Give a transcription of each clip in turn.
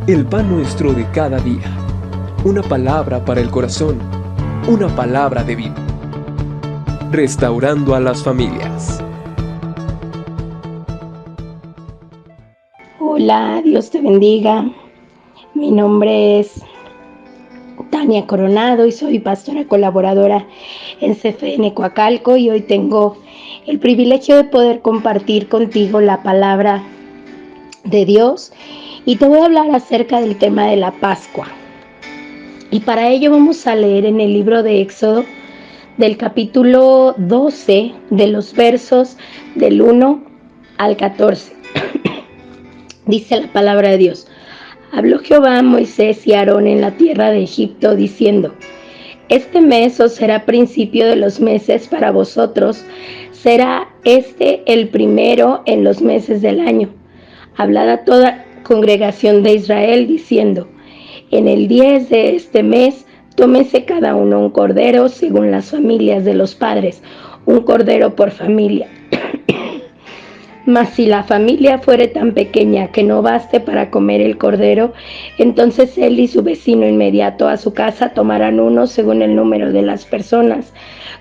El pan nuestro de cada día. Una palabra para el corazón. Una palabra de vida. Restaurando a las familias. Hola, Dios te bendiga. Mi nombre es Tania Coronado y soy pastora colaboradora en CFN Coacalco, y hoy tengo el privilegio de poder compartir contigo la palabra de Dios, y te voy a hablar acerca del tema de la Pascua. Y para ello vamos a leer en el libro de Éxodo, del capítulo 12, de los versos del 1 al 14. Dice la palabra de Dios: Habló Jehová a Moisés y a Aarón en la tierra de Egipto, diciendo: Este mes os será principio de los meses para vosotros, será este el primero en los meses del año. Hablad a toda congregación de Israel, diciendo: En el 10 de este mes, tómese cada uno un cordero según las familias de los padres, un cordero por familia. Mas si la familia fuere tan pequeña que no baste para comer el cordero, entonces él y su vecino inmediato a su casa tomarán uno según el número de las personas.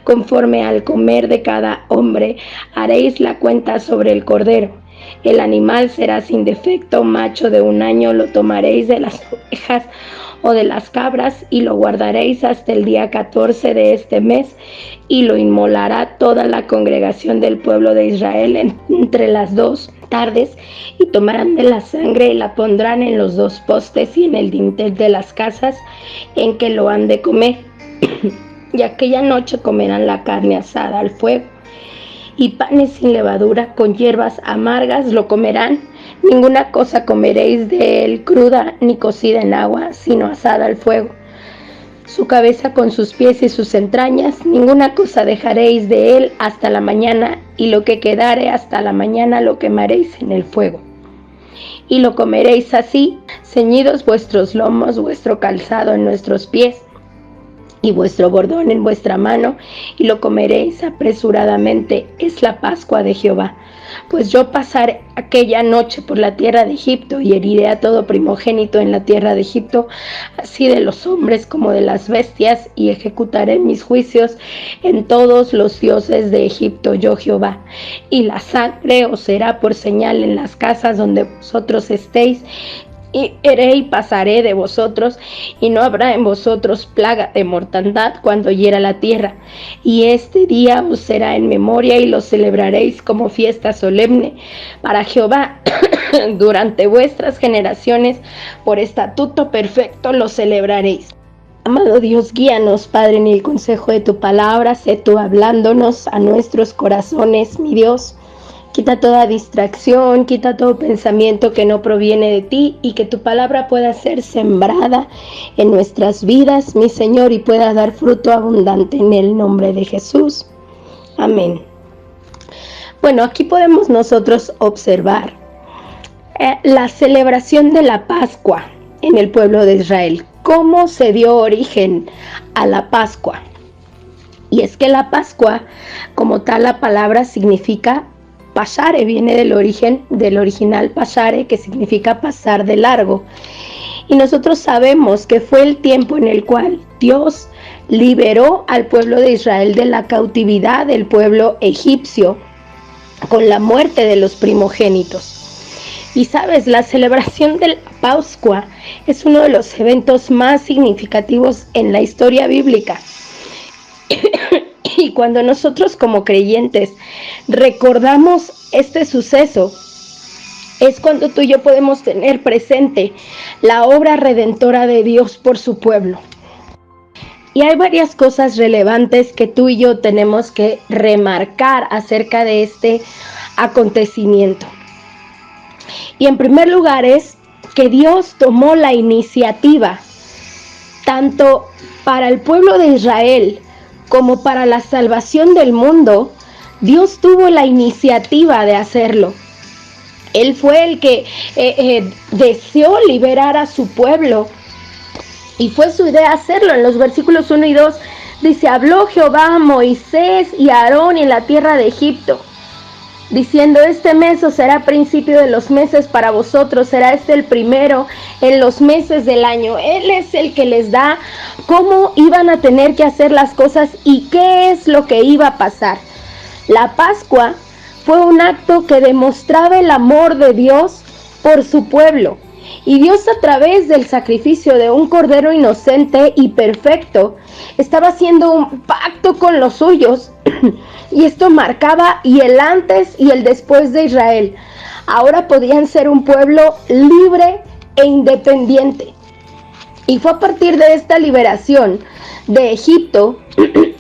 Conforme al comer de cada hombre, haréis la cuenta sobre el cordero. El animal será sin defecto, macho de 1 año, lo tomaréis de las ovejas o de las cabras y lo guardaréis hasta el día 14 de este mes, y lo inmolará toda la congregación del pueblo de Israel entre las 2 tardes, y tomarán de la sangre y la pondrán en los 2 postes y en el dintel de las casas en que lo han de comer. Y aquella noche comerán la carne asada al fuego, y panes sin levadura con hierbas amargas lo comerán. Ninguna cosa comeréis de él cruda ni cocida en agua, sino asada al fuego. Su cabeza con sus pies y sus entrañas, ninguna cosa dejaréis de él hasta la mañana, y lo que quedare hasta la mañana lo quemaréis en el fuego. Y lo comeréis así, ceñidos vuestros lomos, vuestro calzado en nuestros pies, y vuestro bordón en vuestra mano, y lo comeréis apresuradamente. Es la Pascua de Jehová. Pues yo pasaré aquella noche por la tierra de Egipto, y heriré a todo primogénito en la tierra de Egipto, así de los hombres como de las bestias, y ejecutaré mis juicios en todos los dioses de Egipto, yo Jehová. Y la sangre os será por señal en las casas donde vosotros estéis, y iré y pasaré de vosotros, y no habrá en vosotros plaga de mortandad cuando hiera la tierra. Y este día os será en memoria, y lo celebraréis como fiesta solemne para Jehová durante vuestras generaciones, por estatuto perfecto lo celebraréis. Amado Dios, guíanos, Padre, en el consejo de tu palabra. Sé tú hablándonos a nuestros corazones, mi Dios. Quita toda distracción, quita todo pensamiento que no proviene de ti, y que tu palabra pueda ser sembrada en nuestras vidas, mi Señor, y pueda dar fruto abundante en el nombre de Jesús. Amén. Bueno, aquí podemos nosotros observar la celebración de la Pascua en el pueblo de Israel. ¿Cómo se dio origen a la Pascua? Y es que la Pascua, como tal, la palabra significa pasare, viene del original pasare, que significa pasar de largo. Y nosotros sabemos que fue el tiempo en el cual Dios liberó al pueblo de Israel de la cautividad del pueblo egipcio con la muerte de los primogénitos. Y sabes, la celebración de la Pascua es uno de los eventos más significativos en la historia bíblica. Y cuando nosotros como creyentes recordamos este suceso, es cuando tú y yo podemos tener presente la obra redentora de Dios por su pueblo. Y hay varias cosas relevantes que tú y yo tenemos que remarcar acerca de este acontecimiento. Y en primer lugar es que Dios tomó la iniciativa, tanto para el pueblo de Israel como para la salvación del mundo. Dios tuvo la iniciativa de hacerlo. Él fue el que deseó liberar a su pueblo, y fue su idea hacerlo. En los versículos 1 y 2 dice: habló Jehová a Moisés y a Aarón en la tierra de Egipto. diciendo: este mes os será principio de los meses para vosotros, será este el primero en los meses del año. Él es el que les da cómo iban a tener que hacer las cosas y qué es lo que iba a pasar. La Pascua fue un acto que demostraba el amor de Dios por su pueblo. Y Dios, a través del sacrificio de un cordero inocente y perfecto, estaba haciendo un pacto con los suyos. Y esto marcaba y el antes y el después de Israel. Ahora podían ser un pueblo libre e independiente. Y fue a partir de esta liberación de Egipto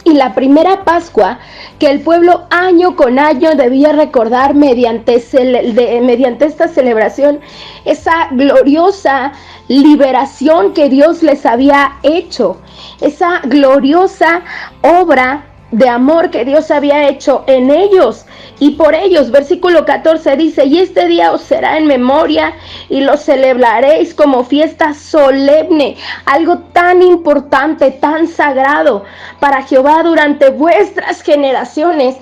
y la primera Pascua que el pueblo año con año debía recordar mediante esta celebración esa gloriosa liberación que Dios les había hecho, esa gloriosa obra de amor que Dios había hecho en ellos y por ellos. Versículo 14 dice: y este día os será en memoria y lo celebraréis como fiesta solemne, algo tan importante, tan sagrado para Jehová durante vuestras generaciones.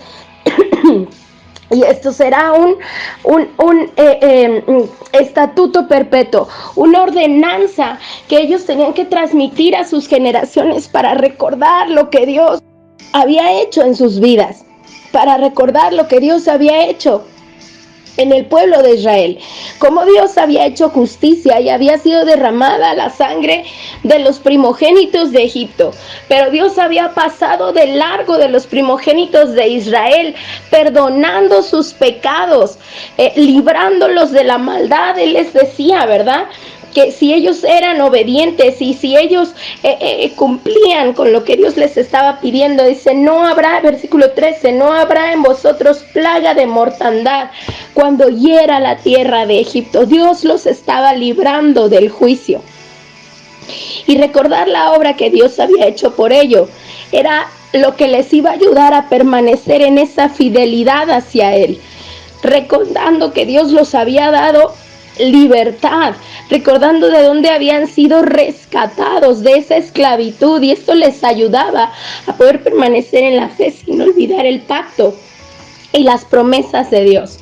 Y esto será un estatuto perpetuo, una ordenanza que ellos tenían que transmitir a sus generaciones para recordar lo que Dios había hecho en sus vidas, para recordar lo que Dios había hecho en el pueblo de Israel, como Dios había hecho justicia y había sido derramada la sangre de los primogénitos de Egipto, pero Dios había pasado de largo de los primogénitos de Israel, perdonando sus pecados, librándolos de la maldad. Él les decía, ¿verdad?, que si ellos eran obedientes y si ellos cumplían con lo que Dios les estaba pidiendo, dice: no habrá, versículo 13, no habrá en vosotros plaga de mortandad cuando hiera la tierra de Egipto. Dios los estaba librando del juicio. Y recordar la obra que Dios había hecho por ello era lo que les iba a ayudar a permanecer en esa fidelidad hacia Él, recordando que Dios los había dado libertad, recordando de dónde habían sido rescatados de esa esclavitud, y esto les ayudaba a poder permanecer en la fe sin olvidar el pacto y las promesas de Dios.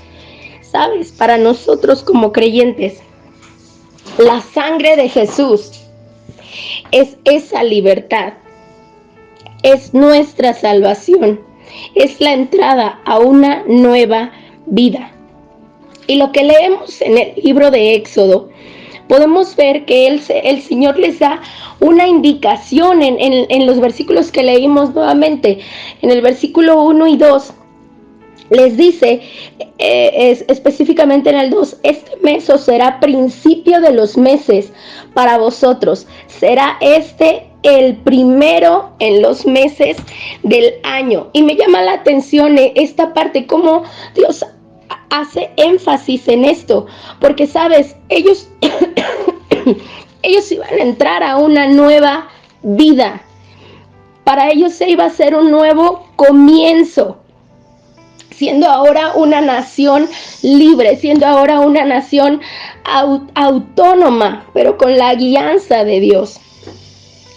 Sabes, para nosotros como creyentes, la sangre de Jesús es esa libertad, es nuestra salvación, es la entrada a una nueva vida. Y lo que leemos en el libro de Éxodo, podemos ver que el Señor les da una indicación en los versículos que leímos nuevamente. En el versículo 1 y 2 les dice, específicamente en el 2, este mes os será principio de los meses para vosotros. Será este el primero en los meses del año. Y me llama la atención esta parte, cómo Dios hace énfasis en esto, porque sabes, ellos iban a entrar a una nueva vida. Para ellos se iba a ser un nuevo comienzo, siendo ahora una nación libre, siendo ahora una nación autónoma, pero con la guianza de Dios.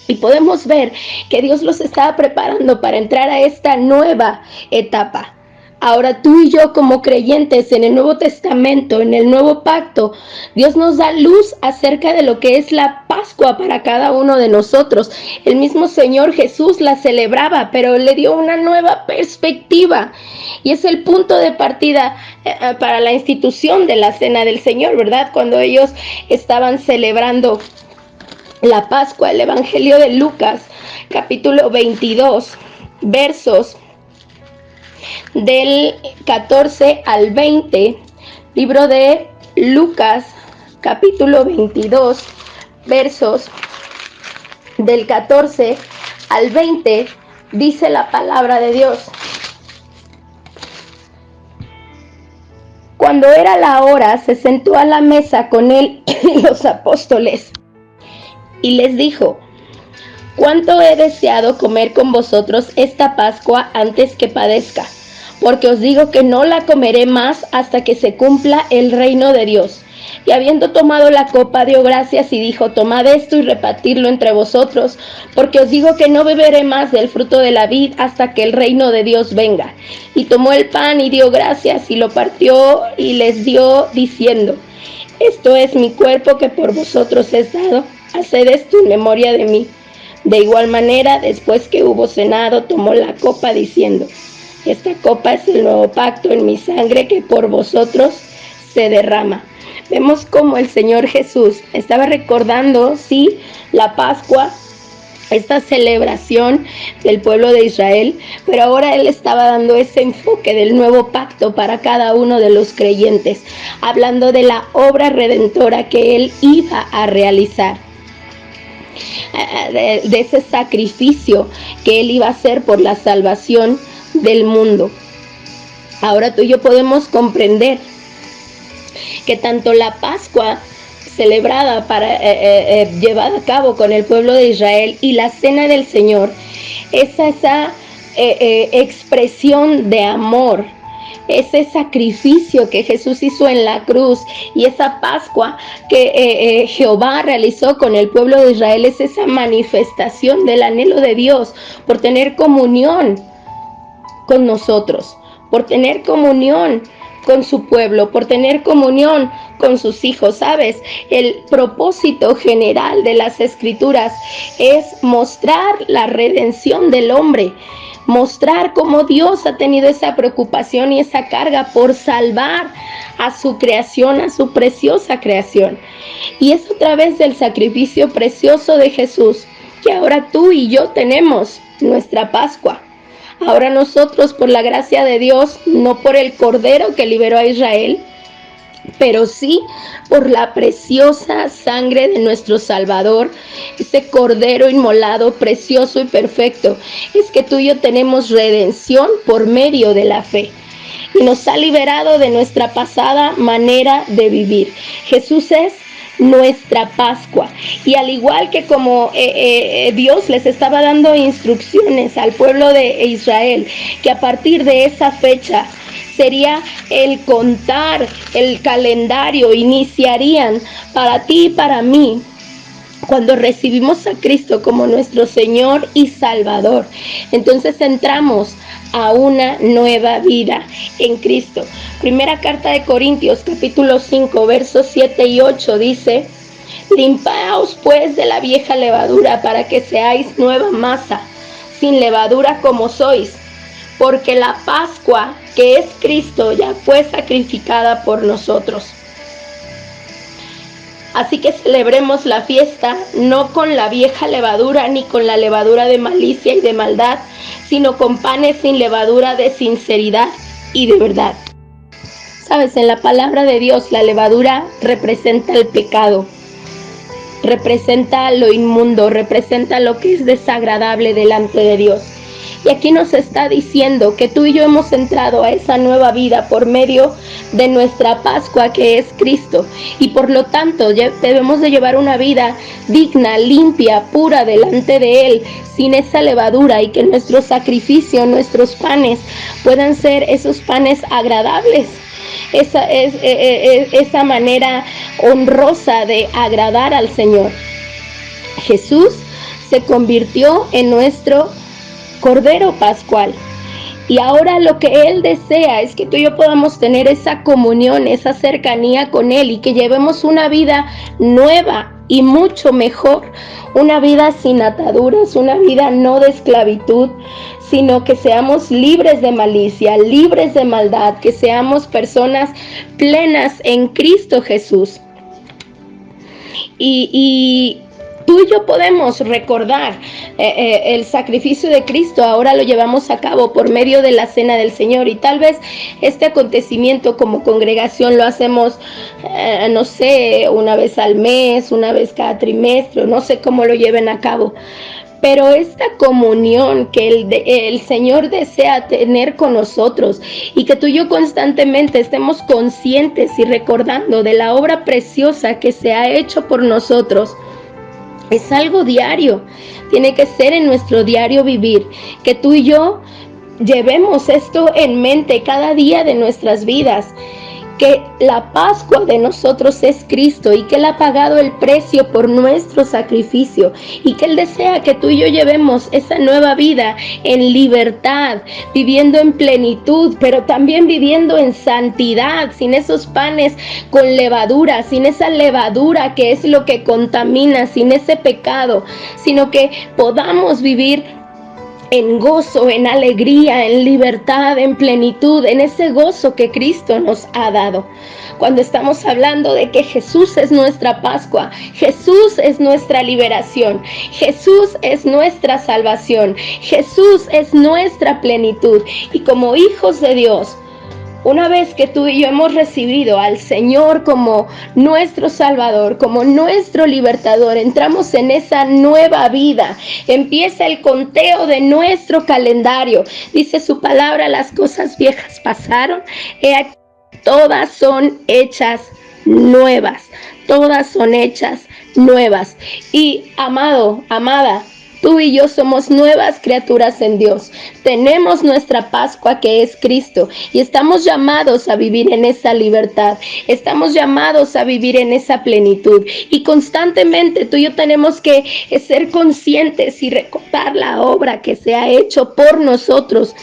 Y podemos ver que Dios los estaba preparando para entrar a esta nueva etapa. Ahora tú y yo, como creyentes en el Nuevo Testamento, en el Nuevo Pacto, Dios nos da luz acerca de lo que es la Pascua para cada uno de nosotros. El mismo Señor Jesús la celebraba, pero le dio una nueva perspectiva. Y es el punto de partida para la institución de la Cena del Señor, ¿verdad? Cuando ellos estaban celebrando la Pascua. El Evangelio de Lucas, capítulo 22, versos del 14 al 20, libro de Lucas, capítulo 22, versos del 14 al 20, dice la palabra de Dios. Cuando era la hora, se sentó a la mesa con él y los apóstoles, y les dijo: cuánto he deseado comer con vosotros esta Pascua antes que padezca, porque os digo que no la comeré más hasta que se cumpla el reino de Dios. Y habiendo tomado la copa, dio gracias y dijo: tomad esto y repartidlo entre vosotros, porque os digo que no beberé más del fruto de la vid hasta que el reino de Dios venga. Y tomó el pan y dio gracias y lo partió y les dio, diciendo: esto es mi cuerpo que por vosotros es dado, haced esto en memoria de mí. De igual manera, después que hubo cenado, tomó la copa diciendo: esta copa es el nuevo pacto en mi sangre que por vosotros se derrama. Vemos cómo el Señor Jesús estaba recordando, sí, la Pascua, esta celebración del pueblo de Israel, pero ahora Él estaba dando ese enfoque del nuevo pacto para cada uno de los creyentes, hablando de la obra redentora que Él iba a realizar, de ese sacrificio que Él iba a hacer por la salvación del mundo. Ahora tú y yo podemos comprender que tanto la Pascua celebrada llevada a cabo con el pueblo de Israel y la cena del Señor es esa expresión de amor, ese sacrificio que Jesús hizo en la cruz, y esa Pascua que Jehová realizó con el pueblo de Israel es esa manifestación del anhelo de Dios por tener comunión con nosotros, por tener comunión con su pueblo, por tener comunión con sus hijos. ¿Sabes? El propósito general de las Escrituras es mostrar la redención del hombre, mostrar cómo Dios ha tenido esa preocupación y esa carga por salvar a su creación, a su preciosa creación. Y es a través del sacrificio precioso de Jesús que ahora tú y yo tenemos nuestra Pascua. Ahora nosotros, por la gracia de Dios, no por el Cordero que liberó a Israel, pero sí por la preciosa sangre de nuestro Salvador, ese Cordero inmolado, precioso y perfecto, es que tú y yo tenemos redención por medio de la fe. Y nos ha liberado de nuestra pasada manera de vivir. Jesús es nuestra Pascua, y al igual que como Dios les estaba dando instrucciones al pueblo de Israel, que a partir de esa fecha sería el contar, el calendario, iniciarían para ti y para mí cuando recibimos a Cristo como nuestro Señor y Salvador. Entonces entramos a una nueva vida en Cristo. Primera carta de Corintios, capítulo 5, versos 7 y 8 dice: limpiaos pues de la vieja levadura para que seáis nueva masa, sin levadura como sois, porque la Pascua, que es Cristo, ya fue sacrificada por nosotros. Así que celebremos la fiesta no con la vieja levadura ni con la levadura de malicia y de maldad, sino con panes sin levadura de sinceridad y de verdad. Sabes, en la palabra de Dios la levadura representa el pecado, representa lo inmundo, representa lo que es desagradable delante de Dios. Y aquí nos está diciendo que tú y yo hemos entrado a esa nueva vida por medio de nuestra Pascua, que es Cristo. Y por lo tanto debemos de llevar una vida digna, limpia, pura delante de Él, sin esa levadura, y que nuestro sacrificio, nuestros panes, puedan ser esos panes agradables. Esa manera honrosa de agradar al Señor. Jesús se convirtió en nuestro Cordero Pascual, y ahora lo que Él desea es que tú y yo podamos tener esa comunión, esa cercanía con Él, y que llevemos una vida nueva y mucho mejor, una vida sin ataduras, una vida no de esclavitud, sino que seamos libres de malicia, libres de maldad, que seamos personas plenas en Cristo Jesús. Y tú y yo podemos recordar el sacrificio de Cristo. Ahora lo llevamos a cabo por medio de la Cena del Señor, y tal vez este acontecimiento como congregación lo hacemos, no sé, una vez al mes, una vez cada trimestre, no sé cómo lo lleven a cabo. Pero esta comunión que el Señor desea tener con nosotros, y que tú y yo constantemente estemos conscientes y recordando de la obra preciosa que se ha hecho por nosotros, es algo diario. Tiene que ser en nuestro diario vivir, que tú y yo llevemos esto en mente cada día de nuestras vidas, que la Pascua de nosotros es Cristo y que Él ha pagado el precio por nuestro sacrificio y que Él desea que tú y yo llevemos esa nueva vida en libertad, viviendo en plenitud, pero también viviendo en santidad, sin esos panes con levadura, sin esa levadura que es lo que contamina, sin ese pecado, sino que podamos vivir en gozo, en alegría, en libertad, en plenitud, en ese gozo que Cristo nos ha dado. Cuando estamos hablando de que Jesús es nuestra Pascua, Jesús es nuestra liberación, Jesús es nuestra salvación, Jesús es nuestra plenitud. Y como hijos de Dios, una vez que tú y yo hemos recibido al Señor como nuestro Salvador, como nuestro libertador, entramos en esa nueva vida. Empieza el conteo de nuestro calendario. Dice su palabra, las cosas viejas pasaron, todas son hechas nuevas. Todas son hechas nuevas. Y amado, amada, tú y yo somos nuevas criaturas en Dios. Tenemos nuestra Pascua que es Cristo y estamos llamados a vivir en esa libertad. Estamos llamados a vivir en esa plenitud. Y constantemente tú y yo tenemos que ser conscientes y recordar la obra que se ha hecho por nosotros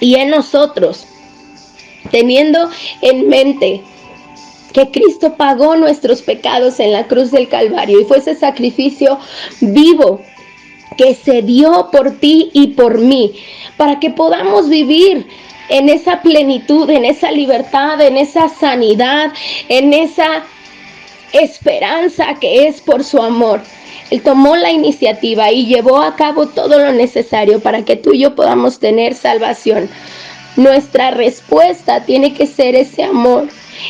y en nosotros, teniendo en mente que Cristo pagó nuestros pecados en la cruz del Calvario y fue ese sacrificio vivo que se dio por ti y por mí, para que podamos vivir en esa plenitud, en esa libertad, en esa sanidad, en esa esperanza que es por su amor. Él tomó la iniciativa y llevó a cabo todo lo necesario para que tú y yo podamos tener salvación. Nuestra respuesta tiene que ser ese amor,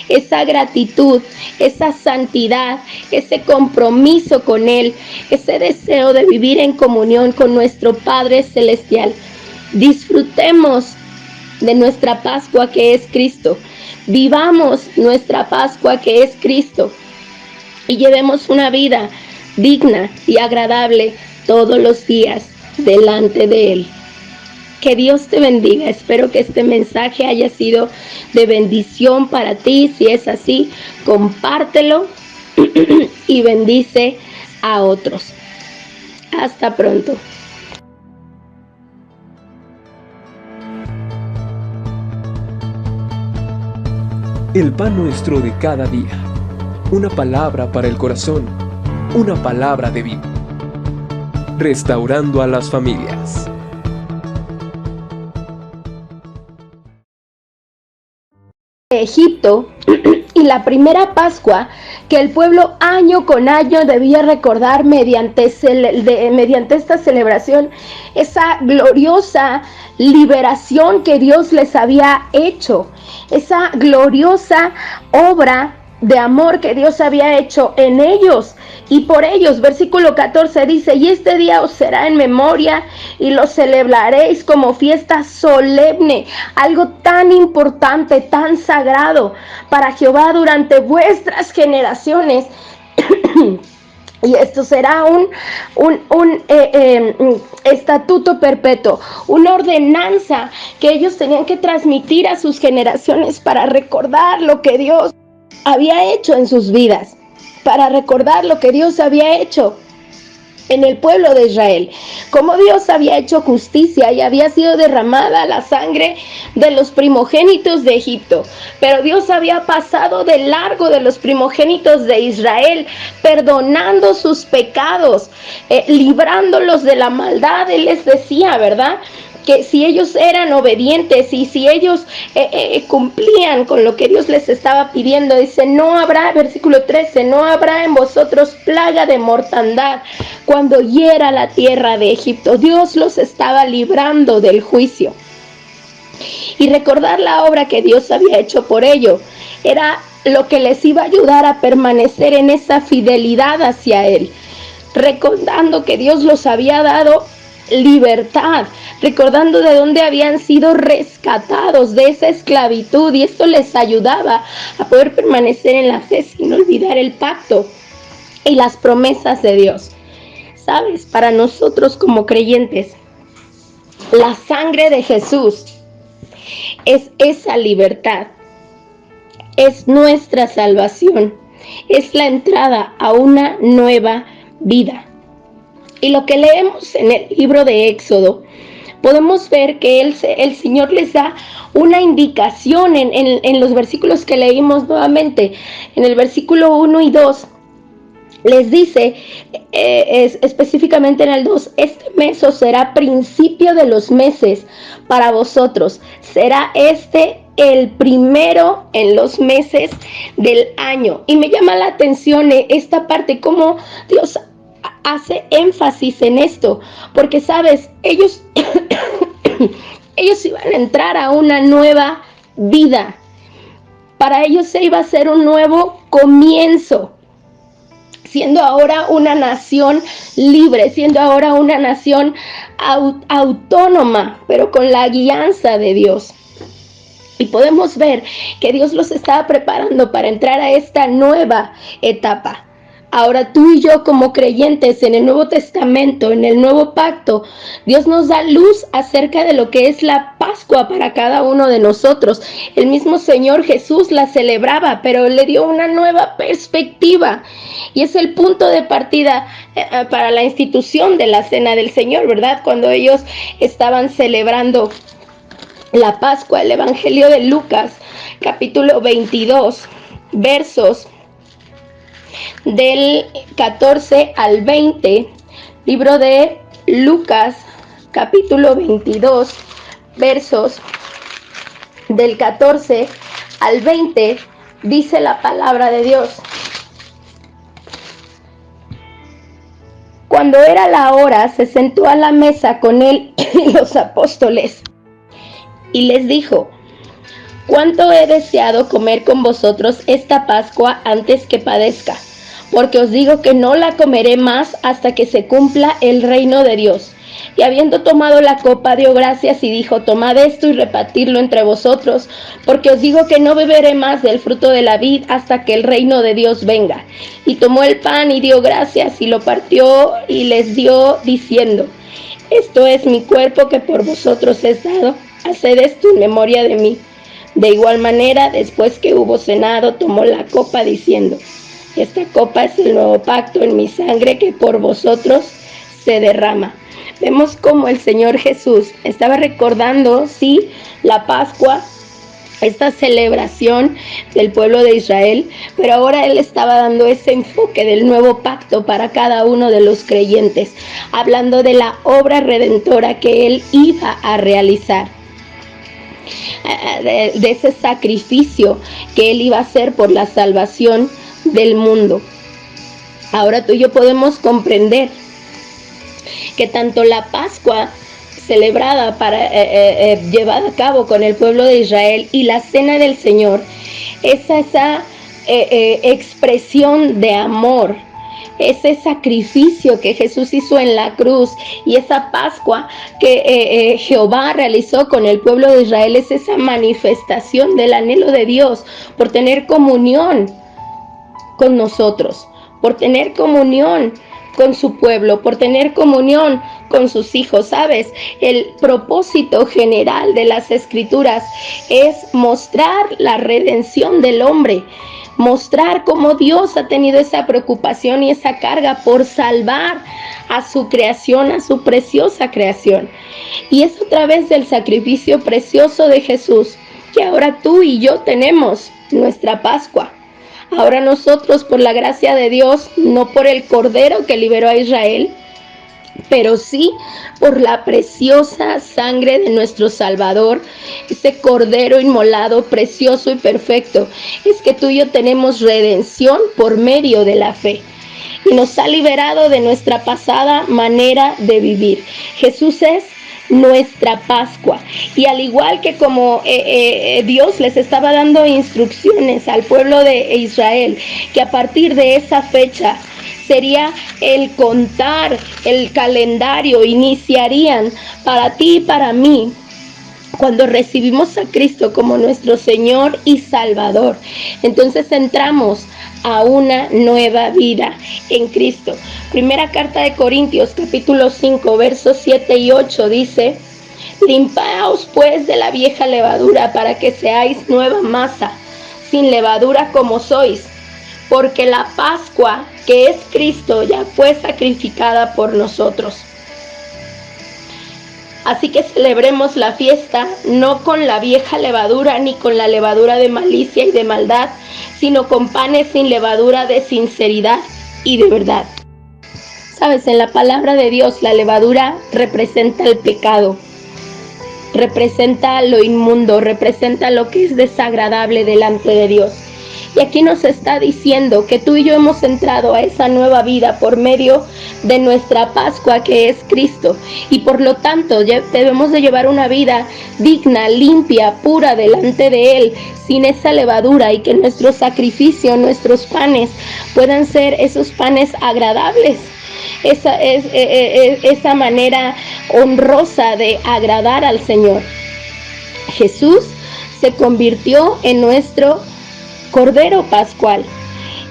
esa gratitud, esa santidad, ese compromiso con Él, ese deseo de vivir en comunión con nuestro Padre Celestial. Disfrutemos de nuestra Pascua que es Cristo. Vivamos nuestra Pascua que es Cristo y llevemos una vida digna y agradable todos los días delante de Él. Que Dios te bendiga. Espero que este mensaje haya sido de bendición para ti. Si es así, compártelo y bendice a otros. Hasta pronto. El pan nuestro de cada día. Una palabra para el corazón. Una palabra de vida. Restaurando a las familias. Egipto y la primera Pascua que el pueblo año con año debía recordar mediante esta celebración, esa gloriosa liberación que Dios les había hecho, esa gloriosa obra de amor que Dios había hecho en ellos y por ellos. Versículo 14 dice: y este día os será en memoria y lo celebraréis como fiesta solemne, algo tan importante, tan sagrado para Jehová durante vuestras generaciones. Y esto será un estatuto perpetuo, una ordenanza que ellos tenían que transmitir a sus generaciones para recordar lo que Dios había hecho en sus vidas, para recordar lo que Dios había hecho en el pueblo de Israel, cómo Dios había hecho justicia y había sido derramada la sangre de los primogénitos de Egipto, pero Dios había pasado de largo de los primogénitos de Israel, perdonando sus pecados, librándolos de la maldad. Él les decía, ¿verdad?, que si ellos eran obedientes y si ellos cumplían con lo que Dios les estaba pidiendo, dice: no habrá, versículo 13, no habrá en vosotros plaga de mortandad cuando hiera la tierra de Egipto. Dios los estaba librando del juicio. Y recordar la obra que Dios había hecho por ello era lo que les iba a ayudar a permanecer en esa fidelidad hacia Él, recordando que Dios los había dado libertad, recordando de dónde habían sido rescatados de esa esclavitud, y esto les ayudaba a poder permanecer en la fe sin olvidar el pacto y las promesas de Dios. Sabes, para nosotros como creyentes, la sangre de Jesús es esa libertad. es nuestra salvación, es la entrada a una nueva vida. Y lo que leemos en el libro de Éxodo, podemos ver que el Señor les da una indicación en los versículos que leímos nuevamente. En el versículo 1 y 2 les dice, específicamente en el 2, este mes os será principio de los meses para vosotros. Será el primero en los meses del año. Y me llama la atención esta parte, cómo Dios hace énfasis en esto, porque sabes, ellos iban a entrar a una nueva vida. Para ellos se iba a ser un nuevo comienzo, siendo ahora una nación libre, siendo ahora una nación autónoma, pero con la guianza de Dios. Y podemos ver que Dios los estaba preparando para entrar a esta nueva etapa. Ahora tú y yo, como creyentes en el Nuevo Testamento, en el Nuevo Pacto, Dios nos da luz acerca de lo que es la Pascua para cada uno de nosotros. El mismo Señor Jesús la celebraba, pero le dio una nueva perspectiva. Y es el punto de partida para la institución de la Cena del Señor, ¿verdad? Cuando ellos estaban celebrando la Pascua. El Evangelio de Lucas, capítulo 22, versos del 14 al 20, libro de Lucas, capítulo 22, versos del 14 al 20, dice la palabra de Dios. Cuando era la hora, se sentó a la mesa con él y los apóstoles, y les dijo: cuánto he deseado comer con vosotros esta Pascua antes que padezca, porque os digo que no la comeré más hasta que se cumpla el reino de Dios. Y habiendo tomado la copa, dio gracias y dijo: tomad esto y repartidlo entre vosotros, porque os digo que no beberé más del fruto de la vid hasta que el reino de Dios venga. Y tomó el pan y dio gracias y lo partió y les dio, diciendo: esto es mi cuerpo que por vosotros es dado, haced esto en memoria de mí. De igual manera, después que hubo cenado, tomó la copa diciendo: esta copa es el nuevo pacto en mi sangre que por vosotros se derrama. Vemos cómo el Señor Jesús estaba recordando, sí, la Pascua, esta celebración del pueblo de Israel, pero ahora Él estaba dando ese enfoque del nuevo pacto para cada uno de los creyentes, hablando de la obra redentora que Él iba a realizar, de ese sacrificio que Él iba a hacer por la salvación del mundo. Ahora tú y yo podemos comprender que tanto la Pascua celebrada llevada a cabo con el pueblo de Israel y la Cena del Señor es esa expresión de amor, ese sacrificio que Jesús hizo en la cruz, y esa Pascua que Jehová realizó con el pueblo de Israel es esa manifestación del anhelo de Dios por tener comunión con nosotros, por tener comunión con su pueblo, por tener comunión con sus hijos. ¿Sabes? El propósito general de las Escrituras es mostrar la redención del hombre, mostrar cómo Dios ha tenido esa preocupación y esa carga por salvar a su creación, a su preciosa creación. Y es a través del sacrificio precioso de Jesús que ahora tú y yo tenemos nuestra Pascua. Ahora nosotros, por la gracia de Dios, no por el Cordero que liberó a Israel, pero sí por la preciosa sangre de nuestro Salvador, ese Cordero inmolado, precioso y perfecto, es que tú y yo tenemos redención por medio de la fe. Y nos ha liberado de nuestra pasada manera de vivir. Jesús es nuestra Pascua, y al igual que como Dios les estaba dando instrucciones al pueblo de Israel, que a partir de esa fecha sería el contar, el calendario, iniciarían para ti y para mí cuando recibimos a Cristo como nuestro Señor y Salvador. Entonces entramos a una nueva vida en Cristo. Primera carta de Corintios, capítulo 5, versos 7 y 8 dice: limpiaos pues de la vieja levadura para que seáis nueva masa, sin levadura como sois, porque la Pascua, que es Cristo, ya fue sacrificada por nosotros. Así que celebremos la fiesta no con la vieja levadura ni con la levadura de malicia y de maldad, sino con panes sin levadura de sinceridad y de verdad. Sabes, en la palabra de Dios la levadura representa el pecado, representa lo inmundo, representa lo que es desagradable delante de Dios. Y aquí nos está diciendo que tú y yo hemos entrado a esa nueva vida por medio de nuestra Pascua, que es Cristo. Y por lo tanto debemos de llevar una vida digna, limpia, pura delante de Él, sin esa levadura, y que nuestro sacrificio, nuestros panes, puedan ser esos panes agradables. Esa manera honrosa de agradar al Señor. Jesús se convirtió en nuestro Cordero Pascual.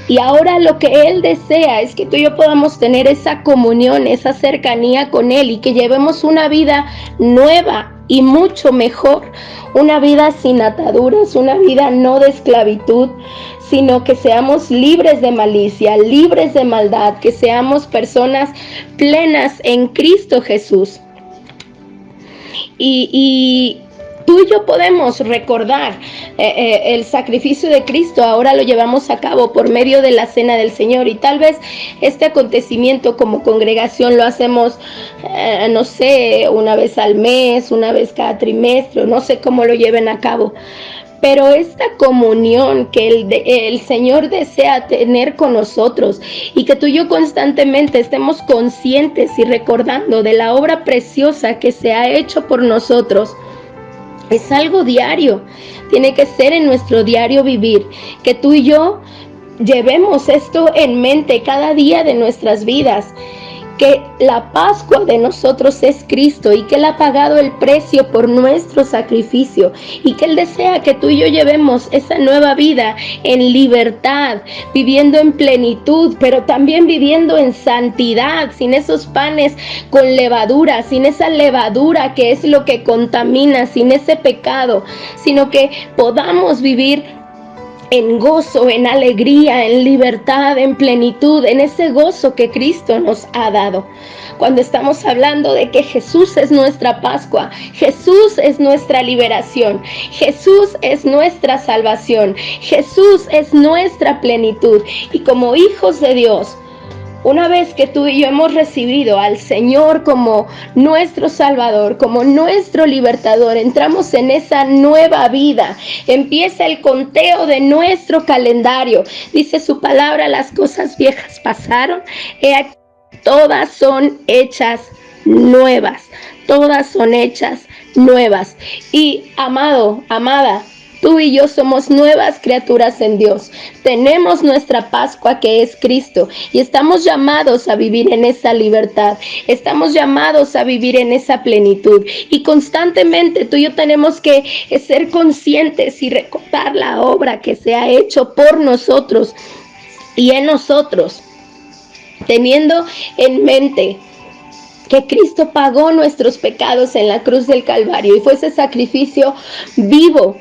Y ahora lo que Él desea es que tú y yo podamos tener esa comunión, esa cercanía con Él, y que llevemos una vida nueva y mucho mejor, una vida sin ataduras, una vida no de esclavitud, sino que seamos libres de malicia, libres de maldad, que seamos personas plenas en Cristo Jesús. Y tú y yo podemos recordar el sacrificio de Cristo. Ahora lo llevamos a cabo por medio de la Cena del Señor, y tal vez este acontecimiento como congregación lo hacemos, no sé, una vez al mes, una vez cada trimestre, no sé cómo lo lleven a cabo. Pero esta comunión que el Señor desea tener con nosotros, y que tú y yo constantemente estemos conscientes y recordando de la obra preciosa que se ha hecho por nosotros, es algo diario. Tiene que ser en nuestro diario vivir, que tú y yo llevemos esto en mente cada día de nuestras vidas, que la Pascua de nosotros es Cristo, y que Él ha pagado el precio por nuestro sacrificio, y que Él desea que tú y yo llevemos esa nueva vida en libertad, viviendo en plenitud, pero también viviendo en santidad, sin esos panes con levadura, sin esa levadura que es lo que contamina, sin ese pecado, sino que podamos vivir en gozo, en alegría, en libertad, en plenitud, en ese gozo que Cristo nos ha dado. Cuando estamos hablando de que Jesús es nuestra Pascua, Jesús es nuestra liberación, Jesús es nuestra salvación, Jesús es nuestra plenitud. Y como hijos de Dios, una vez que tú y yo hemos recibido al Señor como nuestro Salvador, como nuestro libertador, entramos en esa nueva vida. Empieza el conteo de nuestro calendario. Dice su palabra: las cosas viejas pasaron, he aquí, todas son hechas nuevas. Todas son hechas nuevas. Y amado, amada, tú y yo somos nuevas criaturas en Dios. Tenemos nuestra Pascua, que es Cristo, y estamos llamados a vivir en esa libertad. Estamos llamados a vivir en esa plenitud. Y constantemente tú y yo tenemos que ser conscientes y recordar la obra que se ha hecho por nosotros y en nosotros, teniendo en mente que Cristo pagó nuestros pecados en la cruz del Calvario, y fue ese sacrificio vivo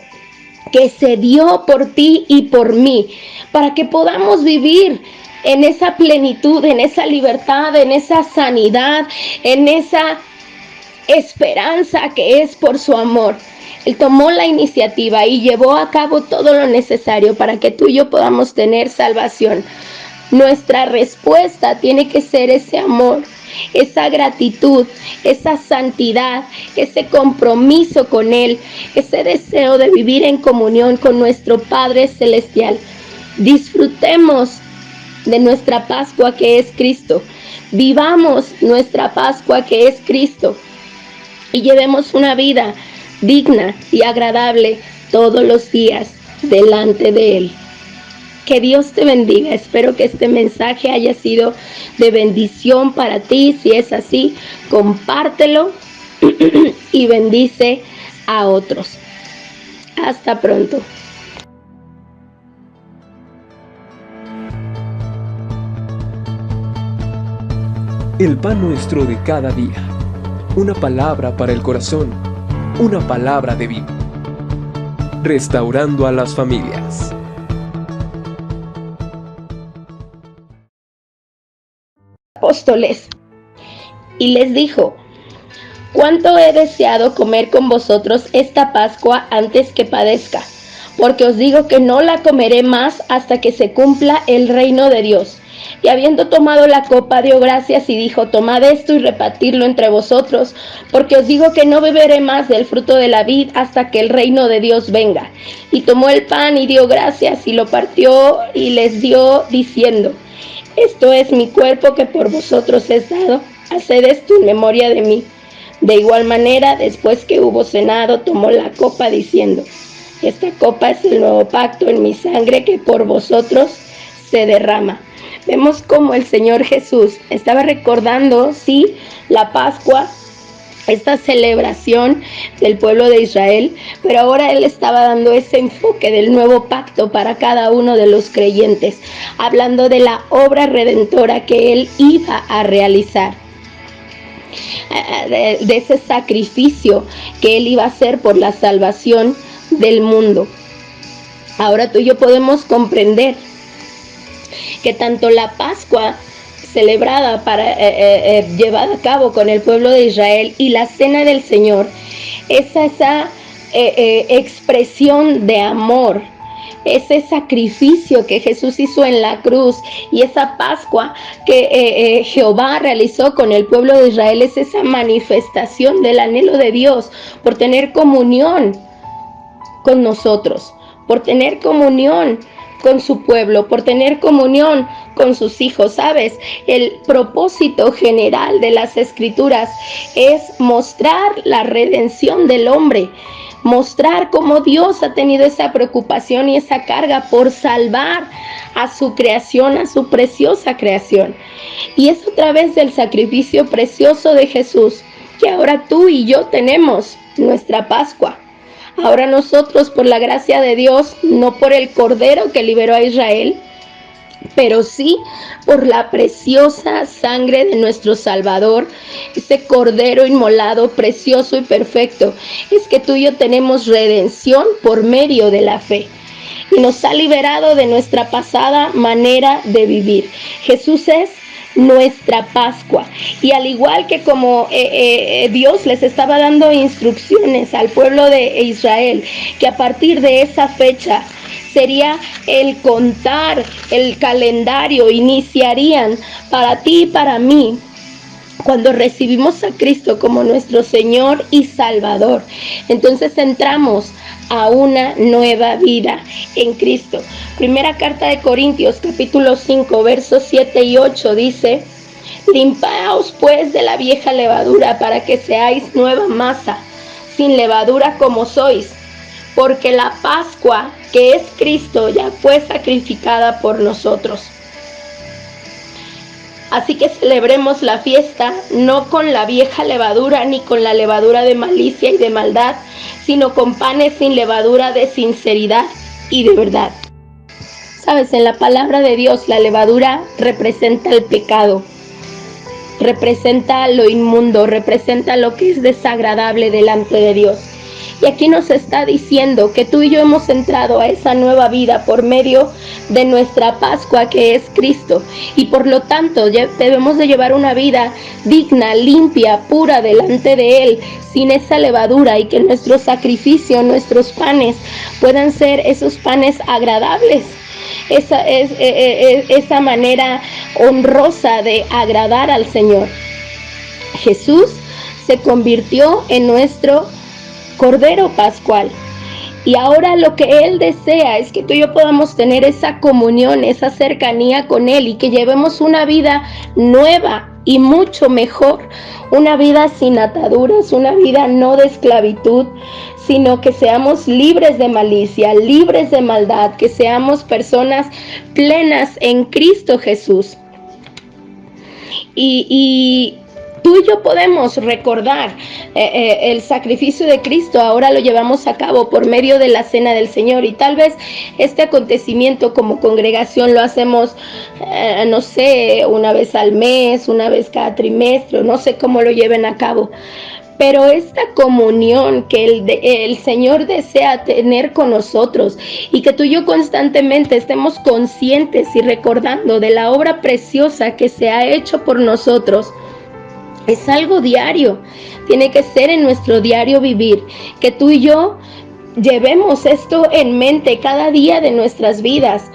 que se dio por ti y por mí, para que podamos vivir en esa plenitud, en esa libertad, en esa sanidad, en esa esperanza que es por su amor. Él tomó la iniciativa y llevó a cabo todo lo necesario para que tú y yo podamos tener salvación. Nuestra respuesta tiene que ser ese amor, esa gratitud, esa santidad, ese compromiso con Él, ese deseo de vivir en comunión con nuestro Padre Celestial. Disfrutemos de nuestra Pascua, que es Cristo. Vivamos nuestra Pascua, que es Cristo, y llevemos una vida digna y agradable todos los días delante de Él. Que Dios te bendiga. Espero que este mensaje haya sido de bendición para ti. Si es así, compártelo y bendice a otros. Hasta pronto. El pan nuestro de cada día. Una palabra para el corazón. Una palabra de vida. Restaurando a las familias. apóstoles y les dijo: «Cuánto he deseado comer con vosotros esta Pascua antes que padezca, porque os digo que no la comeré más hasta que se cumpla el reino de Dios». Y habiendo tomado la copa, dio gracias y dijo: «Tomad esto y repartidlo entre vosotros, porque os digo que no beberé más del fruto de la vid hasta que el reino de Dios venga». Y tomó el pan y dio gracias y lo partió y les dio, diciendo: «Esto es mi cuerpo que por vosotros es dado, haced esto en memoria de mí». De igual manera, después que hubo cenado, tomó la copa diciendo: «Esta copa es el nuevo pacto en mi sangre que por vosotros se derrama». Vemos cómo el Señor Jesús estaba recordando, sí, la Pascua, esta celebración del pueblo de Israel, pero ahora Él estaba dando ese enfoque del nuevo pacto para cada uno de los creyentes, hablando de la obra redentora que Él iba a realizar, de ese sacrificio que Él iba a hacer por la salvación del mundo. Ahora tú y yo podemos comprender que tanto la Pascua celebrada llevada a cabo con el pueblo de Israel y la Cena del Señor es esa expresión de amor, ese sacrificio que Jesús hizo en la cruz, y esa Pascua que Jehová realizó con el pueblo de Israel es esa manifestación del anhelo de Dios por tener comunión con nosotros, por tener comunión con su pueblo, por tener comunión con sus hijos. ¿Sabes? El propósito general de las Escrituras es mostrar la redención del hombre, mostrar cómo Dios ha tenido esa preocupación y esa carga por salvar a su creación, a su preciosa creación. Y es a través del sacrificio precioso de Jesús que ahora tú y yo tenemos nuestra Pascua. Ahora nosotros, por la gracia de Dios, no por el Cordero que liberó a Israel, pero sí por la preciosa sangre de nuestro Salvador, ese Cordero inmolado, precioso y perfecto, es que tú y yo tenemos redención por medio de la fe. Y nos ha liberado de nuestra pasada manera de vivir. Jesús es nuestra Pascua, y al igual que como Dios les estaba dando instrucciones al pueblo de Israel, que a partir de esa fecha sería el contar, el calendario, iniciarían para ti y para mí cuando recibimos a Cristo como nuestro Señor y Salvador. Entonces entramos a una nueva vida en Cristo. Primera carta de Corintios, capítulo 5, versos 7 y 8 dice: «Limpiaos pues de la vieja levadura, para que seáis nueva masa, sin levadura como sois, porque la Pascua, que es Cristo, ya fue sacrificada por nosotros». Así que celebremos la fiesta no con la vieja levadura ni con la levadura de malicia y de maldad, sino con panes sin levadura de sinceridad y de verdad. Sabes, en la palabra de Dios la levadura representa el pecado, representa lo inmundo, representa lo que es desagradable delante de Dios. Y aquí nos está diciendo que tú y yo hemos entrado a esa nueva vida por medio de nuestra Pascua, que es Cristo. Y por lo tanto debemos de llevar una vida digna, limpia, pura delante de Él, sin esa levadura, y que nuestro sacrificio, nuestros panes, puedan ser esos panes agradables. Esa manera honrosa de agradar al Señor. Jesús se convirtió en nuestro Cordero Pascual, y ahora lo que Él desea es que tú y yo podamos tener esa comunión, esa cercanía con Él, y que llevemos una vida nueva y mucho mejor, una vida sin ataduras, una vida no de esclavitud, sino que seamos libres de malicia, libres de maldad, que seamos personas plenas en Cristo Jesús. Y tú y yo podemos recordar el sacrificio de Cristo. Ahora lo llevamos a cabo por medio de la Cena del Señor, y tal vez este acontecimiento como congregación lo hacemos, no sé, una vez al mes, una vez cada trimestre, no sé cómo lo lleven a cabo. pero esta comunión que el Señor desea tener con nosotros y que tú y yo constantemente estemos conscientes y recordando de la obra preciosa que se ha hecho por nosotros, es algo diario, tiene que ser en nuestro diario vivir, que tú y yo llevemos esto en mente cada día de nuestras vidas,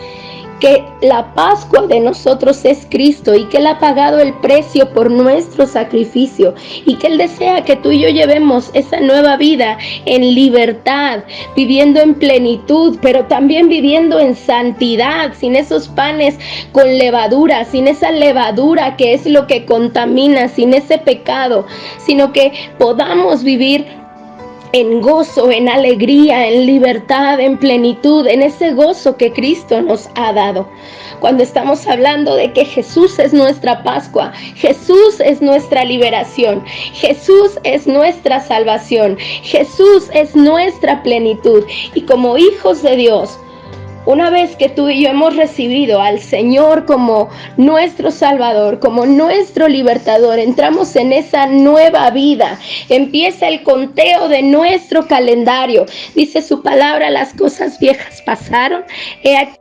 que la Pascua de nosotros es Cristo y que Él ha pagado el precio por nuestro sacrificio y que Él desea que tú y yo llevemos esa nueva vida en libertad, viviendo en plenitud, pero también viviendo en santidad, sin esos panes con levadura, sin esa levadura que es lo que contamina, sin ese pecado, sino que podamos vivir en gozo, en alegría, en libertad, en plenitud, en ese gozo que Cristo nos ha dado. Cuando estamos hablando de que Jesús es nuestra Pascua, Jesús es nuestra liberación, Jesús es nuestra salvación, Jesús es nuestra plenitud. Y como hijos de Dios, una vez que tú y yo hemos recibido al Señor como nuestro Salvador, como nuestro libertador, entramos en esa nueva vida. Empieza el conteo de nuestro calendario. Dice su palabra, las cosas viejas pasaron, he aquí,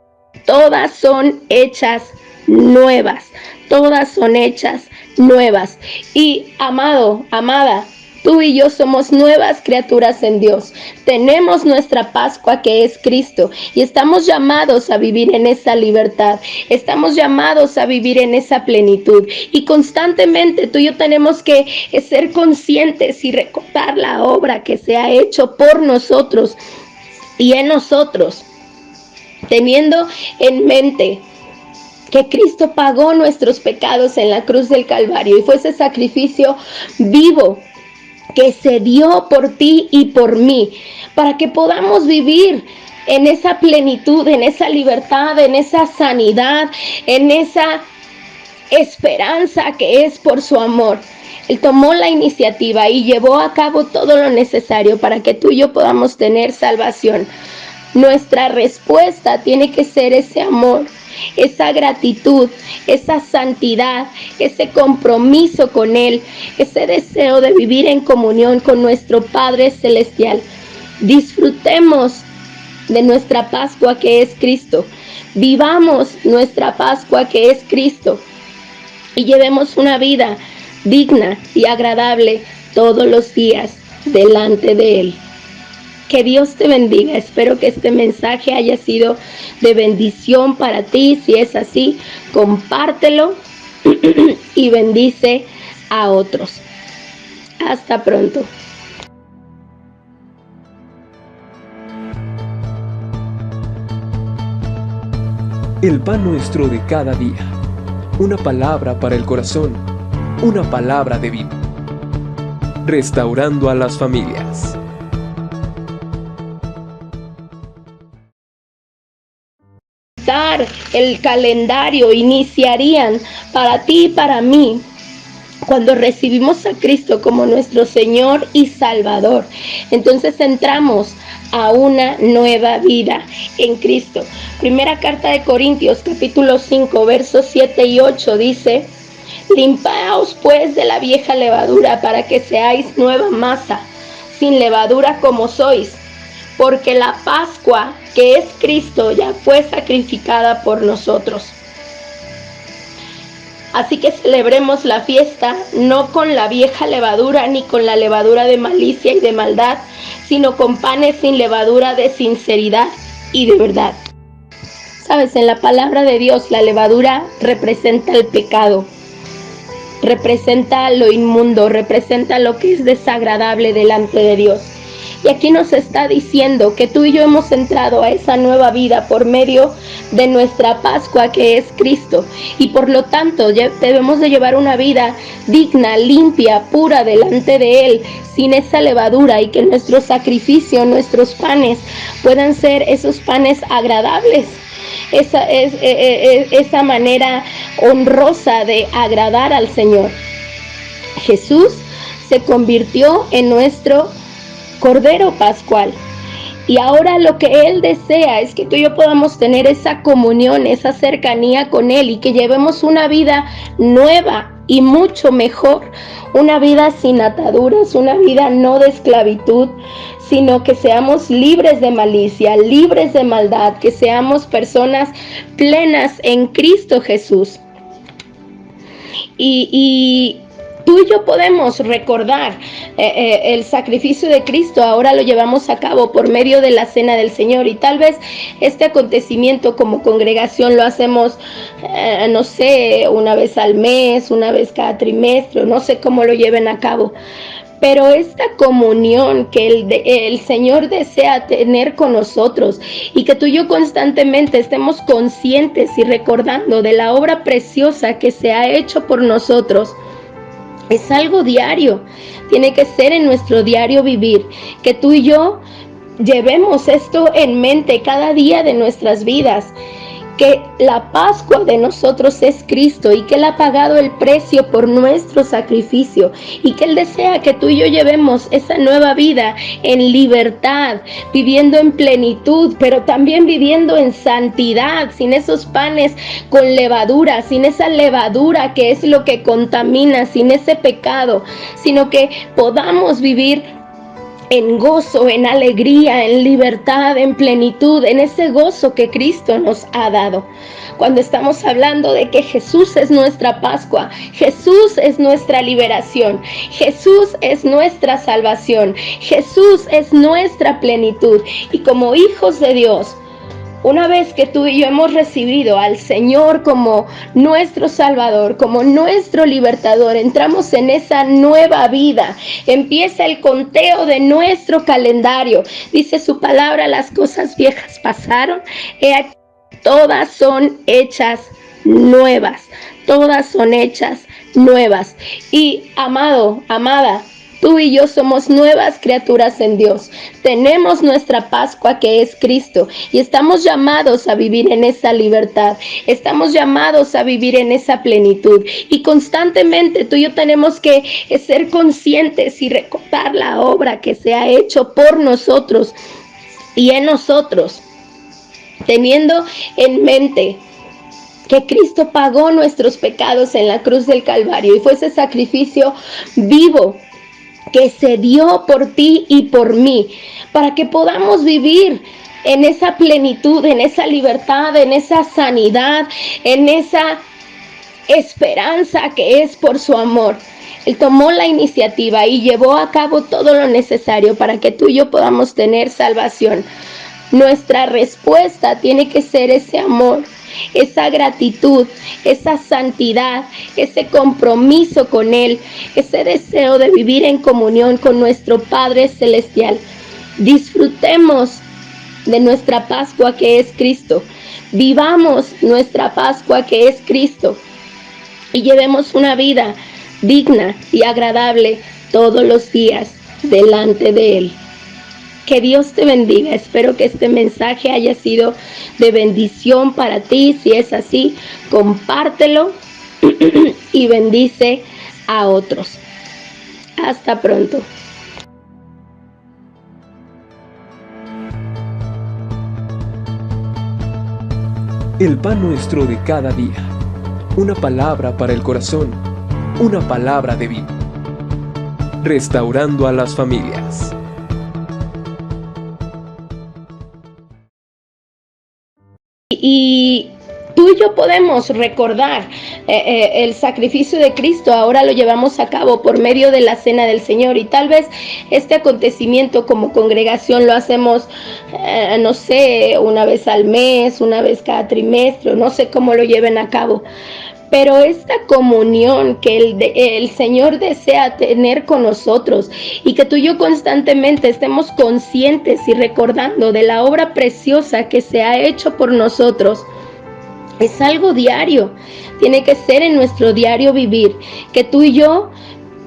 todas son hechas nuevas. Todas son hechas nuevas. Y amado, amada, tú y yo somos nuevas criaturas en Dios. Tenemos nuestra Pascua que es Cristo y estamos llamados a vivir en esa libertad. Estamos llamados a vivir en esa plenitud. Y constantemente tú y yo tenemos que ser conscientes y recordar la obra que se ha hecho por nosotros y en nosotros, teniendo en mente que Cristo pagó nuestros pecados en la cruz del Calvario y fue ese sacrificio vivo que se dio por ti y por mí, para que podamos vivir en esa plenitud, en esa libertad, en esa sanidad, en esa esperanza que es por su amor. Él tomó la iniciativa y llevó a cabo todo lo necesario para que tú y yo podamos tener salvación. Nuestra respuesta tiene que ser ese amor, esa gratitud, esa santidad, ese compromiso con Él, ese deseo de vivir en comunión con nuestro Padre Celestial. Disfrutemos de nuestra Pascua que es Cristo. Vivamos nuestra Pascua que es Cristo y llevemos una vida digna y agradable todos los días delante de Él. Que Dios te bendiga. Espero que este mensaje haya sido de bendición para ti. Si es así, compártelo y bendice a otros. Hasta pronto. El pan nuestro de cada día. Una palabra para el corazón. Una palabra de vida. Restaurando a las familias. El calendario iniciarían para ti y para mí cuando recibimos a Cristo como nuestro Señor y Salvador. Entonces entramos a una nueva vida en Cristo. Primera carta de Corintios, capítulo 5, versos 7 y 8 dice: limpiaos pues de la vieja levadura para que seáis nueva masa, sin levadura como sois, porque la Pascua que es Cristo ya fue sacrificada por nosotros. Así que celebremos la fiesta no con la vieja levadura ni con la levadura de malicia y de maldad, sino con panes sin levadura de sinceridad y de verdad. Sabes, en la palabra de Dios la levadura representa el pecado, representa lo inmundo, representa lo que es desagradable delante de Dios. Y aquí nos está diciendo que tú y yo hemos entrado a esa nueva vida por medio de nuestra Pascua que es Cristo. Y por lo tanto debemos de llevar una vida digna, limpia, pura delante de Él, sin esa levadura, y que nuestro sacrificio, nuestros panes puedan ser esos panes agradables. Esa manera honrosa de agradar al Señor. Jesús se convirtió en nuestro Cordero Pascual. Y ahora lo que Él desea es que tú y yo podamos tener esa comunión, esa cercanía con Él y que llevemos una vida nueva y mucho mejor, una vida sin ataduras, una vida no de esclavitud, sino que seamos libres de malicia, libres de maldad, que seamos personas plenas en Cristo Jesús. Y tú y yo podemos recordar el sacrificio de Cristo, ahora lo llevamos a cabo por medio de la Cena del Señor, y tal vez este acontecimiento como congregación lo hacemos, no sé, una vez al mes, una vez cada trimestre, no sé cómo lo lleven a cabo. Pero esta comunión que el Señor desea tener con nosotros, y que tú y yo constantemente estemos conscientes y recordando de la obra preciosa que se ha hecho por nosotros, es algo diario. Tiene que ser en nuestro diario vivir, que tú y yo llevemos esto en mente cada día de nuestras vidas, que la Pascua de nosotros es Cristo y que Él ha pagado el precio por nuestro sacrificio, y que Él desea que tú y yo llevemos esa nueva vida en libertad, viviendo en plenitud, pero también viviendo en santidad, sin esos panes con levadura, sin esa levadura que es lo que contamina, sin ese pecado, sino que podamos vivir en gozo, en alegría, en libertad, en plenitud, en ese gozo que Cristo nos ha dado. Cuando estamos hablando de que Jesús es nuestra Pascua, Jesús es nuestra liberación, Jesús es nuestra salvación, Jesús es nuestra plenitud. Y como hijos de Dios, una vez que tú y yo hemos recibido al Señor como nuestro Salvador, como nuestro libertador, entramos en esa nueva vida. Empieza el conteo de nuestro calendario. Dice su palabra: las cosas viejas pasaron, he aquí, todas son hechas nuevas. Todas son hechas nuevas. Y amado, amada, tú y yo somos nuevas criaturas en Dios. Tenemos nuestra Pascua, que es Cristo, y estamos llamados a vivir en esa libertad. Estamos llamados a vivir en esa plenitud. Y constantemente tú y yo tenemos que ser conscientes y recordar la obra que se ha hecho por nosotros y en nosotros, teniendo en mente que Cristo pagó nuestros pecados en la cruz del Calvario, y fue ese sacrificio vivo que se dio por ti y por mí, para que podamos vivir en esa plenitud, en esa libertad, en esa sanidad, en esa esperanza que es por su amor. Él tomó la iniciativa y llevó a cabo todo lo necesario para que tú y yo podamos tener salvación. Nuestra respuesta tiene que ser ese amor, esa gratitud, esa santidad, ese compromiso con Él, ese deseo de vivir en comunión con nuestro Padre Celestial. Disfrutemos de nuestra Pascua, que es Cristo. Vivamos nuestra Pascua, que es Cristo, y llevemos una vida digna y agradable todos los días delante de Él. Que Dios te bendiga. Espero que este mensaje haya sido de bendición para ti. Si es así, compártelo y bendice a otros. Hasta pronto. El pan nuestro de cada día. Una palabra para el corazón. Una palabra de vida. Restaurando a las familias. Y tú y yo podemos recordar el sacrificio de Cristo, ahora lo llevamos a cabo por medio de la Cena del Señor, y tal vez este acontecimiento como congregación lo hacemos, no sé, una vez al mes, una vez cada trimestre, no sé cómo lo lleven a cabo. Pero esta comunión que el Señor desea tener con nosotros, y que tú y yo constantemente estemos conscientes y recordando de la obra preciosa que se ha hecho por nosotros, es algo diario. Tiene que ser en nuestro diario vivir, que tú y yo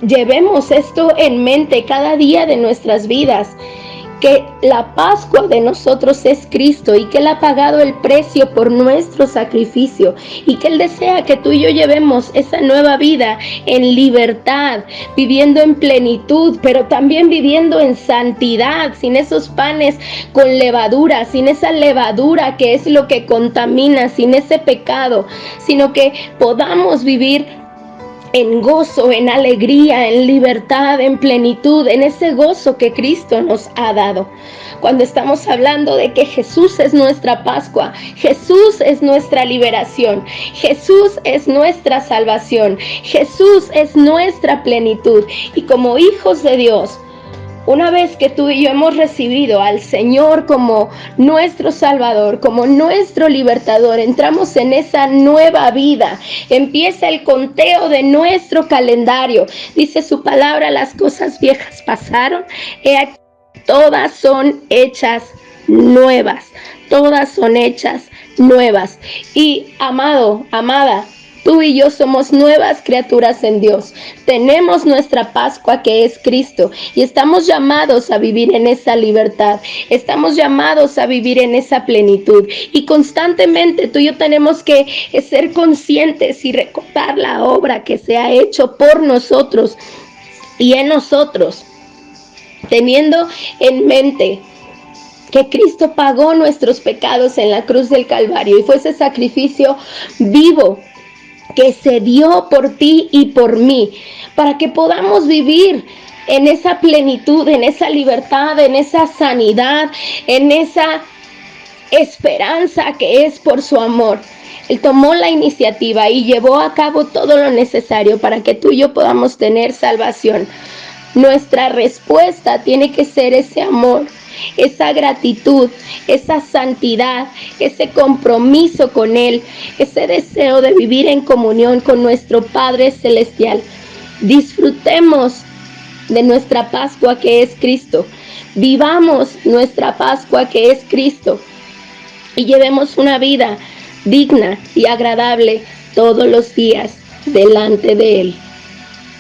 llevemos esto en mente cada día de nuestras vidas, que la Pascua de nosotros es Cristo, y que Él ha pagado el precio por nuestro sacrificio, y que Él desea que tú y yo llevemos esa nueva vida en libertad, viviendo en plenitud, pero también viviendo en santidad, sin esos panes con levadura, sin esa levadura que es lo que contamina, sin ese pecado, sino que podamos vivir en gozo, en alegría, en libertad, en plenitud, en ese gozo que Cristo nos ha dado. Cuando estamos hablando de que Jesús es nuestra Pascua, Jesús es nuestra liberación, Jesús es nuestra salvación, Jesús es nuestra plenitud. Y como hijos de Dios, una vez que tú y yo hemos recibido al Señor como nuestro Salvador, como nuestro libertador, entramos en esa nueva vida. Empieza el conteo de nuestro calendario. Dice su palabra, las cosas viejas pasaron, he aquí, todas son hechas nuevas. Todas son hechas nuevas. Y amado, amada, tú y yo somos nuevas criaturas en Dios. Tenemos nuestra Pascua que es Cristo y estamos llamados a vivir en esa libertad. Estamos llamados a vivir en esa plenitud. Y constantemente tú y yo tenemos que ser conscientes y recordar la obra que se ha hecho por nosotros y en nosotros, teniendo en mente que Cristo pagó nuestros pecados en la cruz del Calvario y fue ese sacrificio vivo que se dio por ti y por mí, para que podamos vivir en esa plenitud, en esa libertad, en esa sanidad, en esa esperanza que es por su amor. Él tomó la iniciativa y llevó a cabo todo lo necesario para que tú y yo podamos tener salvación. Nuestra respuesta tiene que ser ese amor, esa gratitud, esa santidad, ese compromiso con Él, ese deseo de vivir en comunión con nuestro Padre Celestial. Disfrutemos de nuestra Pascua que es Cristo. Vivamos nuestra Pascua que es Cristo y llevemos una vida digna y agradable todos los días delante de Él.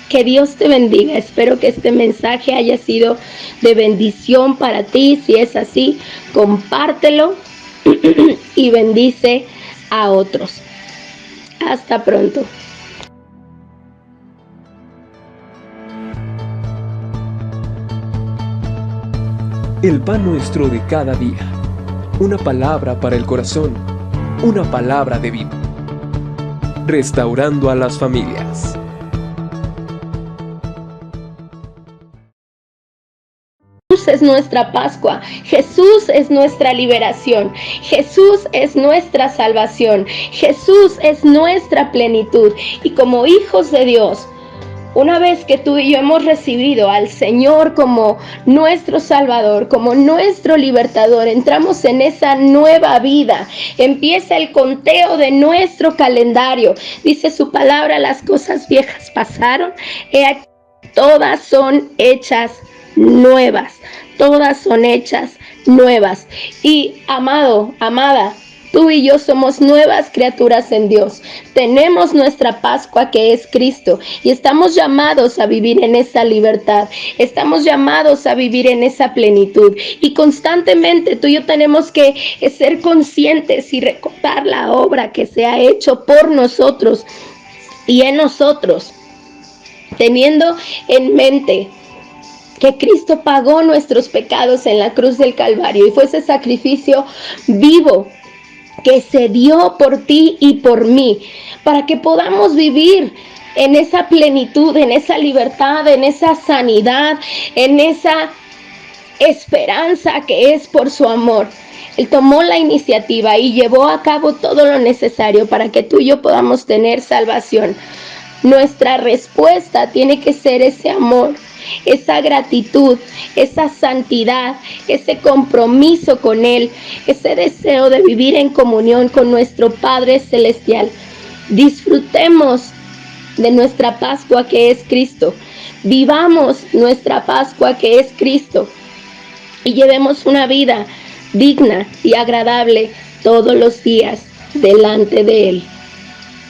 Que Dios te bendiga. Espero que este mensaje haya sido de bendición para ti. Si es así, compártelo y bendice a otros. Hasta pronto. El pan nuestro de cada día. Una palabra para el corazón. Una palabra de vida. Restaurando a las familias. Jesús es nuestra Pascua, Jesús es nuestra liberación, Jesús es nuestra salvación, Jesús es nuestra plenitud. Y como hijos de Dios, una vez que tú y yo hemos recibido al Señor como nuestro Salvador, como nuestro libertador, entramos en esa nueva vida. Empieza el conteo de nuestro calendario. Dice su palabra, las cosas viejas pasaron, he aquí, todas son hechas nuevas. Todas son hechas nuevas. Y amado, amada, tú y yo somos nuevas criaturas en Dios. Tenemos nuestra Pascua que es Cristo y estamos llamados a vivir en esa libertad. Estamos llamados a vivir en esa plenitud. Y constantemente tú y yo tenemos que ser conscientes y recordar la obra que se ha hecho por nosotros y en nosotros, teniendo en mente que Cristo pagó nuestros pecados en la cruz del Calvario y fue ese sacrificio vivo que se dio por ti y por mí, para que podamos vivir en esa plenitud, en esa libertad, en esa sanidad, en esa esperanza que es por su amor. Él tomó la iniciativa y llevó a cabo todo lo necesario para que tú y yo podamos tener salvación. Nuestra respuesta tiene que ser ese amor, esa gratitud, esa santidad, ese compromiso con Él, ese deseo de vivir en comunión con nuestro Padre Celestial. Disfrutemos de nuestra Pascua que es Cristo. Vivamos nuestra Pascua que es Cristo y llevemos una vida digna y agradable todos los días delante de Él.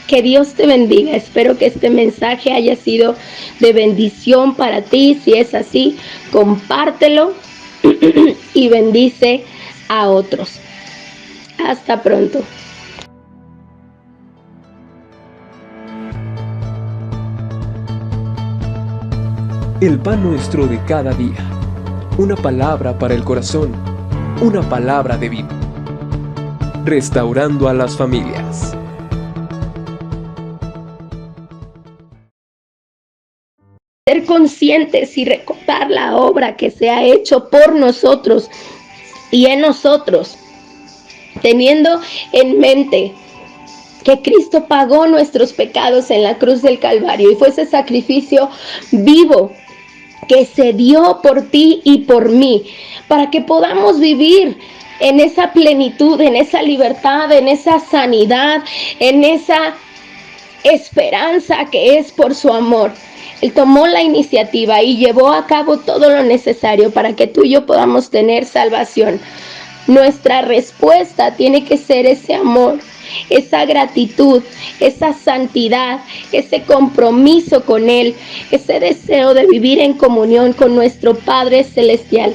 Que Dios te bendiga. Espero que este mensaje haya sido de bendición para ti. Si es así, compártelo y bendice a otros. Hasta pronto. El pan nuestro de cada día. Una palabra para el corazón. Una palabra de vida. Restaurando a las familias. conscientes y recordar la obra que se ha hecho por nosotros y en nosotros, teniendo en mente que Cristo pagó nuestros pecados en la cruz del Calvario y fue ese sacrificio vivo que se dio por ti y por mí, para que podamos vivir en esa plenitud, en esa libertad, en esa sanidad, en esa esperanza que es por su amor. Él tomó la iniciativa y llevó a cabo todo lo necesario para que tú y yo podamos tener salvación. Nuestra respuesta tiene que ser ese amor, esa gratitud, esa santidad, ese compromiso con Él, ese deseo de vivir en comunión con nuestro Padre Celestial.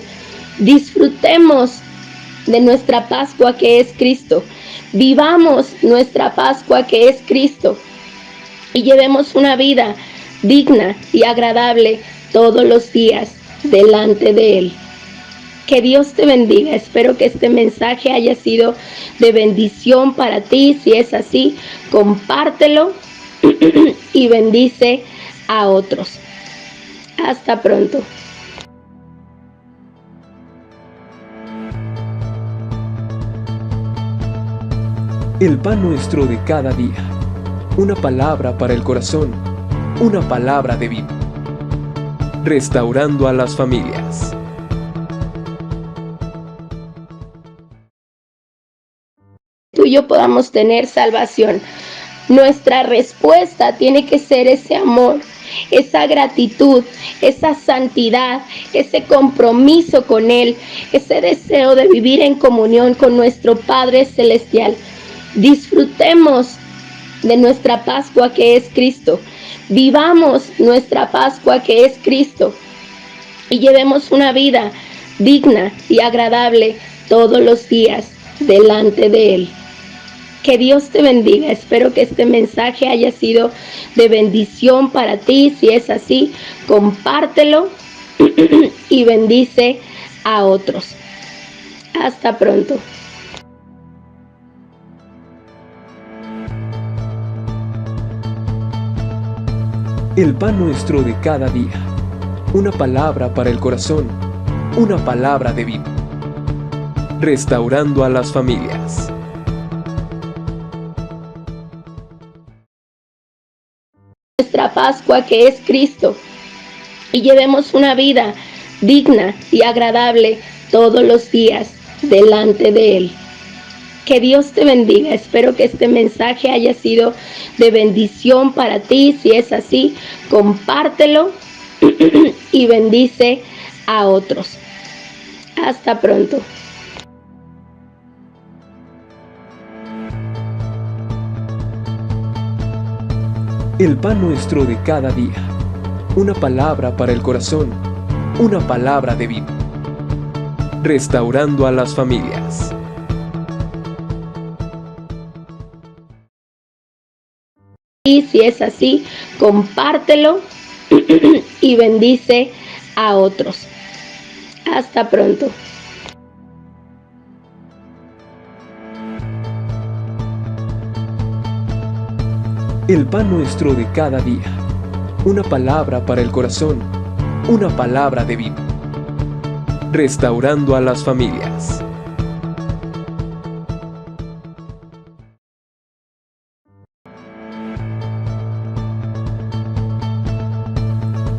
Disfrutemos de nuestra Pascua que es Cristo. Vivamos nuestra Pascua que es Cristo y llevemos una vida digna y agradable todos los días delante de Él. Que Dios te bendiga. Espero que este mensaje haya sido de bendición para ti. Si es así, compártelo y bendice a otros. Hasta pronto. El pan nuestro de cada día. Una palabra para el corazón. Una palabra de vida. Restaurando a las familias. Tú y yo podamos tener salvación. Nuestra respuesta tiene que ser ese amor, esa gratitud, esa santidad, ese compromiso con Él, ese deseo de vivir en comunión con nuestro Padre Celestial. Disfrutemos de nuestra Pascua que es Cristo. Vivamos nuestra Pascua que es Cristo y llevemos una vida digna y agradable todos los días delante de Él. Que Dios te bendiga. Espero que este mensaje haya sido de bendición para ti. Si es así, compártelo y bendice a otros. Hasta pronto. El pan nuestro de cada día. Una palabra para el corazón. Una palabra de vida. Restaurando a las familias. Nuestra Pascua que es Cristo y llevemos una vida digna y agradable todos los días delante de Él. Que Dios te bendiga. Espero que este mensaje haya sido de bendición para ti. Si es así, compártelo y bendice a otros. Hasta pronto. El pan nuestro de cada día. Una palabra para el corazón. Una palabra de vida. Restaurando a las familias. Y si es así, compártelo y bendice a otros. Hasta pronto. El pan nuestro de cada día. Una palabra para el corazón. Una palabra de vida. Restaurando a las familias.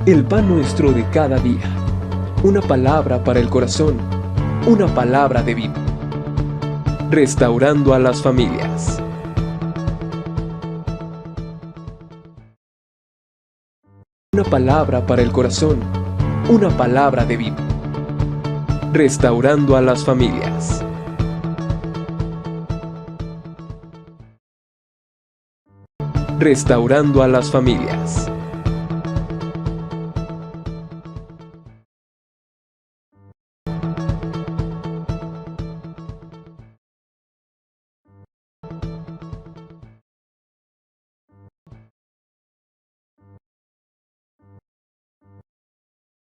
El pan nuestro de cada día. Una palabra para el corazón. Una palabra de vida. Restaurando a las familias. Una palabra para el corazón. Una palabra de vida. Restaurando a las familias. Restaurando a las familias.